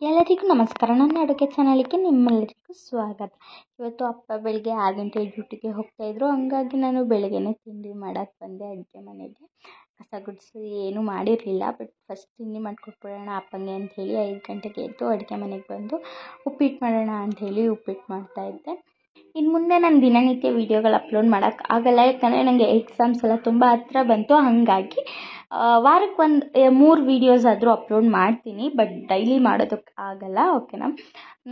ಎಲ್ಲರಿಗೂ ನಮಸ್ಕಾರ. ನನ್ನ ಅಡುಗೆ ಚಾನಲಿಗೆ ನಿಮ್ಮೆಲ್ಲರಿಗೂ ಸ್ವಾಗತ. ಇವತ್ತು ಅಪ್ಪ ಬೆಳಿಗ್ಗೆ 6 ಗಂಟೆಗೆ ಡ್ಯೂಟಿಗೆ ಹೋಗ್ತಾಯಿದ್ರು. ಹಂಗಾಗಿ ನಾನು ಬೆಳಗ್ಗೆನೇ ತಿಂಡಿ ಮಾಡೋಕ್ಕೆ ಬಂದೆ ಅಡುಗೆ ಮನೆಗೆ. ಕಸ ಗುಡಿಸಿ ಏನೂ ಮಾಡಿರಲಿಲ್ಲ. ಬಟ್ ಫಸ್ಟ್ ತಿಂಡಿ ಮಾಡಿಕೊಟ್ಬಿಡೋಣ ಅಪ್ಪನಿಗೆ ಅಂಥೇಳಿ 5 ಗಂಟೆಗೆ ಎದ್ದು ಅಡುಗೆ ಮನೆಗೆ ಬಂದು ಉಪ್ಪಿಟ್ಟು ಮಾಡೋಣ ಅಂಥೇಳಿ ಉಪ್ಪಿಟ್ಟು ಮಾಡ್ತಾಯಿದ್ದೆ. ಇನ್ನು ಮುಂದೆ ನಾನು ದಿನನಿತ್ಯ ವೀಡಿಯೋಗಳು ಅಪ್ಲೋಡ್ ಮಾಡೋಕ್ಕೆ ಆಗಲ್ಲ, ಯಾಕಂದರೆ ನನಗೆ ಎಕ್ಸಾಮ್ಸ್ ಎಲ್ಲ ತುಂಬ ಹತ್ರ ಬಂತು. ಹಾಗಾಗಿ ವಾರಕ್ಕೆ 3 ವೀಡಿಯೋಸ್ ಆದರೂ ಅಪ್ಲೋಡ್ ಮಾಡ್ತೀನಿ, ಬಟ್ ಡೈಲಿ ಮಾಡೋದಕ್ಕೆ ಆಗಲ್ಲ. ಓಕೆನಾ.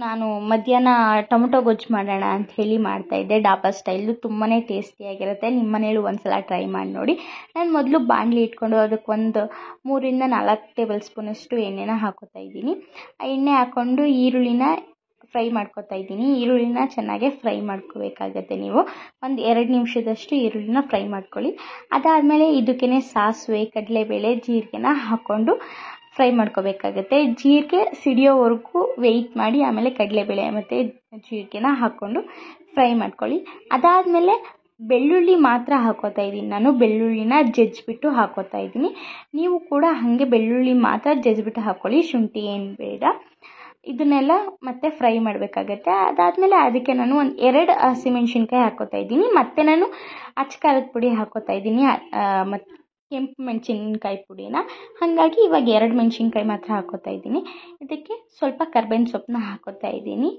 ನಾನು ಮಧ್ಯಾಹ್ನ ಟೊಮೊಟೊ ಗೊಜ್ಜು ಮಾಡೋಣ ಅಂಥೇಳಿ ಮಾಡ್ತಾಯಿದ್ದೆ. ಡಾಬಾ ಸ್ಟೈಲು ತುಂಬಾ ಟೇಸ್ಟಿಯಾಗಿರುತ್ತೆ. ನಿಮ್ಮ ಮನೇಲೂ ಒಂದು ಸಲ ಟ್ರೈ ಮಾಡಿ ನೋಡಿ. ನಾನು ಮೊದಲು ಬಾಣಲಿ ಇಟ್ಕೊಂಡು ಅದಕ್ಕೆ ಒಂದು 3 ರಿಂದ 4 ಟೇಬಲ್ ಸ್ಪೂನಷ್ಟು ಎಣ್ಣೆನ ಹಾಕೋತಾ ಇದ್ದೀನಿ. ಆ ಎಣ್ಣೆ ಹಾಕ್ಕೊಂಡು ಈರುಳ್ಳಿನ ಫ್ರೈ ಮಾಡ್ಕೊತಾ ಇದ್ದೀನಿ. ಈರುಳ್ಳಿನ ಚೆನ್ನಾಗೆ ಫ್ರೈ ಮಾಡ್ಕೋಬೇಕಾಗತ್ತೆ. ನೀವು ಒಂದು 2 ನಿಮಿಷದಷ್ಟು ಈರುಳ್ಳಿನ ಫ್ರೈ ಮಾಡ್ಕೊಳ್ಳಿ. ಅದಾದಮೇಲೆ ಇದಕ್ಕೇ ಸಾಸಿವೆ, ಕಡಲೆಬೇಳೆ, ಜೀರಿಗೆನ ಹಾಕ್ಕೊಂಡು ಫ್ರೈ ಮಾಡ್ಕೋಬೇಕಾಗತ್ತೆ. ಜೀರಿಗೆ ಸಿಡಿಯೋವರೆಗೂ ವೆಯ್ಟ್ ಮಾಡಿ ಆಮೇಲೆ ಕಡಲೆಬೇಳೆ ಮತ್ತು ಜೀರಿಗೆನ ಹಾಕ್ಕೊಂಡು ಫ್ರೈ ಮಾಡ್ಕೊಳ್ಳಿ. ಅದಾದಮೇಲೆ ಬೆಳ್ಳುಳ್ಳಿ ಮಾತ್ರ ಹಾಕೋತಾ ಇದ್ದೀನಿ. ನಾನು ಬೆಳ್ಳುಳ್ಳಿನ ಜಜ್ಜಿಬಿಟ್ಟು ಹಾಕೋತಾ ಇದ್ದೀನಿ. ನೀವು ಕೂಡ ಹಾಗೆ ಬೆಳ್ಳುಳ್ಳಿ ಮಾತ್ರ ಜಜ್ಜಿಬಿಟ್ಟು ಹಾಕ್ಕೊಳ್ಳಿ, ಶುಂಠಿ ಏನು ಬೇಡ. ಇದನ್ನೆಲ್ಲ ಮತ್ತೆ ಫ್ರೈ ಮಾಡಬೇಕಾಗತ್ತೆ. ಅದಾದಮೇಲೆ ಅದಕ್ಕೆ ನಾನು ಒಂದು 2 ಹಸಿಮೆಣ್ಸಿನ್ಕಾಯಿ ಹಾಕೋತಾ ಇದ್ದೀನಿ. ಮತ್ತು ನಾನು ಅಚ್ಚ ಖಾರದ ಪುಡಿ ಹಾಕೋತಾ ಇದ್ದೀನಿ, ಮತ್ತು ಕೆಂಪು ಮೆಣಸಿನ್ಕಾಯಿ ಪುಡಿನ. ಹಾಗಾಗಿ ಇವಾಗ 2 ಮೆಣಸಿನ್ಕಾಯಿ ಮಾತ್ರ ಹಾಕೋತಾ ಇದ್ದೀನಿ. ಇದಕ್ಕೆ ಸ್ವಲ್ಪ ಕರ್ಬೇವಿನ ಸೊಪ್ಪನ್ನ ಹಾಕೋತಾ ಇದ್ದೀನಿ.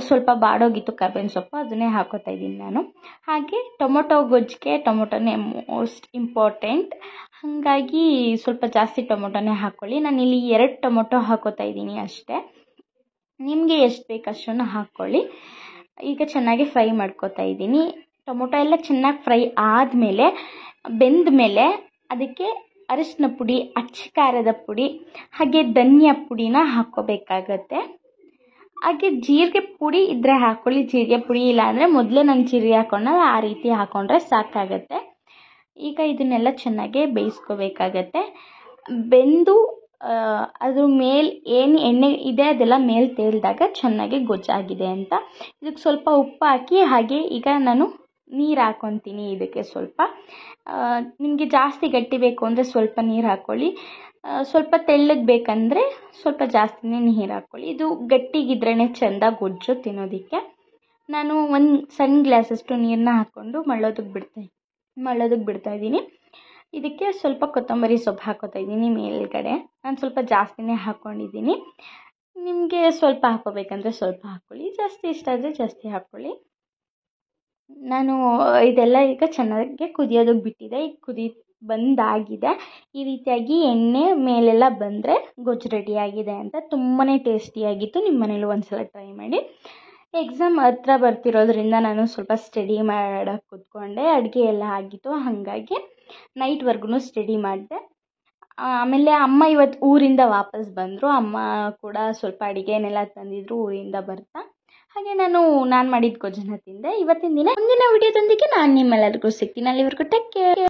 ಸ್ವಲ್ಪ ಬಾಡೋಗಿತ್ತು ಕರ್ಬೇವಿನ ಸೊಪ್ಪು, ಅದನ್ನೇ ಹಾಕೋತಾ ಇದ್ದೀನಿ ನಾನು. ಹಾಗೆ ಟೊಮೊಟೊ ಗೊಜ್ಜಿಗೆ ಟೊಮೊಟೊನೇ ಮೋಸ್ಟ್ ಇಂಪಾರ್ಟೆಂಟ್. ಹಾಗಾಗಿ ಸ್ವಲ್ಪ ಜಾಸ್ತಿ ಟೊಮೊಟೊನೇ ಹಾಕ್ಕೊಳ್ಳಿ. ನಾನಿಲ್ಲಿ 2 ಟೊಮೊಟೊ ಹಾಕೋತಾ ಇದ್ದೀನಿ ಅಷ್ಟೇ. ನಿಮಗೆ ಎಷ್ಟು ಬೇಕು ಅಷ್ಟನ್ನು ಹಾಕ್ಕೊಳ್ಳಿ. ಈಗ ಚೆನ್ನಾಗಿ ಫ್ರೈ ಮಾಡ್ಕೋತಾ ಇದ್ದೀನಿ. ಟೊಮೊಟೊ ಎಲ್ಲ ಚೆನ್ನಾಗಿ ಫ್ರೈ ಆದಮೇಲೆ ಬೆಂದ ಮೇಲೆ ಅದಕ್ಕೆ ಅರಿಶಿನ ಪುಡಿ, ಅಚ್ಚ ಖಾರದ ಪುಡಿ ಹಾಗೆ ಧನಿಯಾ ಪುಡಿನ ಹಾಕ್ಕೋಬೇಕಾಗತ್ತೆ. ಹಾಗೆ ಜೀರಿಗೆ ಪುಡಿ ಇದ್ದರೆ ಹಾಕ್ಕೊಳ್ಳಿ, ಜೀರಿಗೆ ಪುಡಿ ಇಲ್ಲ ಅಂದರೆ ಮೊದಲೇ ನಾನು ಜೀರಿಗೆ ಹಾಕ್ಕೊಂಡಲ್ಲ ಆ ರೀತಿ ಹಾಕ್ಕೊಂಡ್ರೆ ಸಾಕಾಗತ್ತೆ. ಈಗ ಇದನ್ನೆಲ್ಲ ಚೆನ್ನಾಗೆ ಬೇಯಿಸ್ಕೋಬೇಕಾಗತ್ತೆ. ಬೆಂದು ಅದ್ರ ಮೇಲೆ ಏನು ಎಣ್ಣೆ ಇದೆ ಅದೆಲ್ಲ ಮೇಲೆ ತೇಲಿದಾಗ ಚೆನ್ನಾಗಿ ಗೊಜ್ಜಾಗಿದೆ ಅಂತ. ಇದಕ್ಕೆ ಸ್ವಲ್ಪ ಉಪ್ಪು ಹಾಕಿ ಹಾಗೆ ಈಗ ನಾನು ನೀರು ಹಾಕ್ಕೊತೀನಿ. ಇದಕ್ಕೆ ಸ್ವಲ್ಪ ನಿಮಗೆ ಜಾಸ್ತಿ ಗಟ್ಟಿ ಬೇಕು ಅಂದರೆ ಸ್ವಲ್ಪ ನೀರು ಹಾಕ್ಕೊಳ್ಳಿ, ಸ್ವಲ್ಪ ತೆಳ್ಳಗೆ ಬೇಕಂದರೆ ಸ್ವಲ್ಪ ಜಾಸ್ತಿನೇ ನೀರು ಹಾಕ್ಕೊಳ್ಳಿ. ಇದು ಗಟ್ಟಿಗಿದ್ರೇ ಚೆಂದ ಗೊಜ್ಜು ತಿನ್ನೋದಕ್ಕೆ. ನಾನು ಒಂದು ಸಣ್ಣ ಗ್ಲಾಸಷ್ಟು ನೀರನ್ನ ಹಾಕ್ಕೊಂಡು ಮಳ್ಳೋದಕ್ಕೆ ಬಿಡ್ತಾಯಿದ್ದೀನಿ. ಇದಕ್ಕೆ ಸ್ವಲ್ಪ ಕೊತ್ತಂಬರಿ ಸೊಪ್ಪು ಹಾಕೋತಾ ಇದ್ದೀನಿ ಮೇಲ್ಗಡೆ. ನಾನು ಸ್ವಲ್ಪ ಜಾಸ್ತಿನೇ ಹಾಕ್ಕೊಂಡಿದ್ದೀನಿ. ನಿಮಗೆ ಸ್ವಲ್ಪ ಹಾಕ್ಕೋಬೇಕಂದ್ರೆ ಸ್ವಲ್ಪ ಹಾಕ್ಕೊಳ್ಳಿ, ಜಾಸ್ತಿ ಇಷ್ಟ ಆದರೆ ಜಾಸ್ತಿ ಹಾಕ್ಕೊಳ್ಳಿ. ನಾನು ಇದೆಲ್ಲ ಈಗ ಚೆನ್ನಾಗಿ ಕುದಿಯೋದಕ್ಕೆ ಬಿಟ್ಟಿದೆ. ಈಗ ಬಂದಾಗಿದೆ. ಈ ರೀತಿಯಾಗಿ ಎಣ್ಣೆ ಮೇಲೆಲ್ಲ ಬಂದರೆ ಗೊಜ್ಜು ರೆಡಿಯಾಗಿದೆ ಅಂತ. ತುಂಬಾ ಟೇಸ್ಟಿಯಾಗಿತ್ತು. ನಿಮ್ಮ ಮನೇಲಿ ಒಂದು ಸಲ ಟ್ರೈ ಮಾಡಿ. ಎಕ್ಸಾಮ್ ಹತ್ರ ಬರ್ತಿರೋದ್ರಿಂದ ನಾನು ಸ್ವಲ್ಪ ಸ್ಟಡಿ ಮಾಡೋಕ್ಕೆ ಕೂತ್ಕೊಂಡೆ. ಅಡುಗೆ ಎಲ್ಲ ಆಗಿತ್ತು, ಹಾಗಾಗಿ ನೈಟ್ವರೆಗೂ ಸ್ಟಡಿ ಮಾಡಿದೆ. ಆಮೇಲೆ ಅಮ್ಮ ಇವತ್ತು ಊರಿಂದ ವಾಪಸ್ ಬಂದರು. ಅಮ್ಮ ಕೂಡ ಸ್ವಲ್ಪ ಅಡುಗೆನೆಲ್ಲ ತಂದಿದ್ರು ಊರಿಂದ ಬರ್ತಾ. ಹಾಗೆ ನಾನು ಮಾಡಿದ ಗೊಜ್ಜನ್ನ ತಿಂದೆ. ಇವತ್ತಿನ ದಿನ ಮುಂದಿನ ವಿಡಿಯೋದೊಂದಿಗೆ ನಾನು ನಿಮ್ಮೆಲ್ಲರಿಗೂ ಸಿಗ್ತೀನಿ. ಅಲ್ಲಿವರೆಗೂ ಟೇಕ್ ಕೇರ್.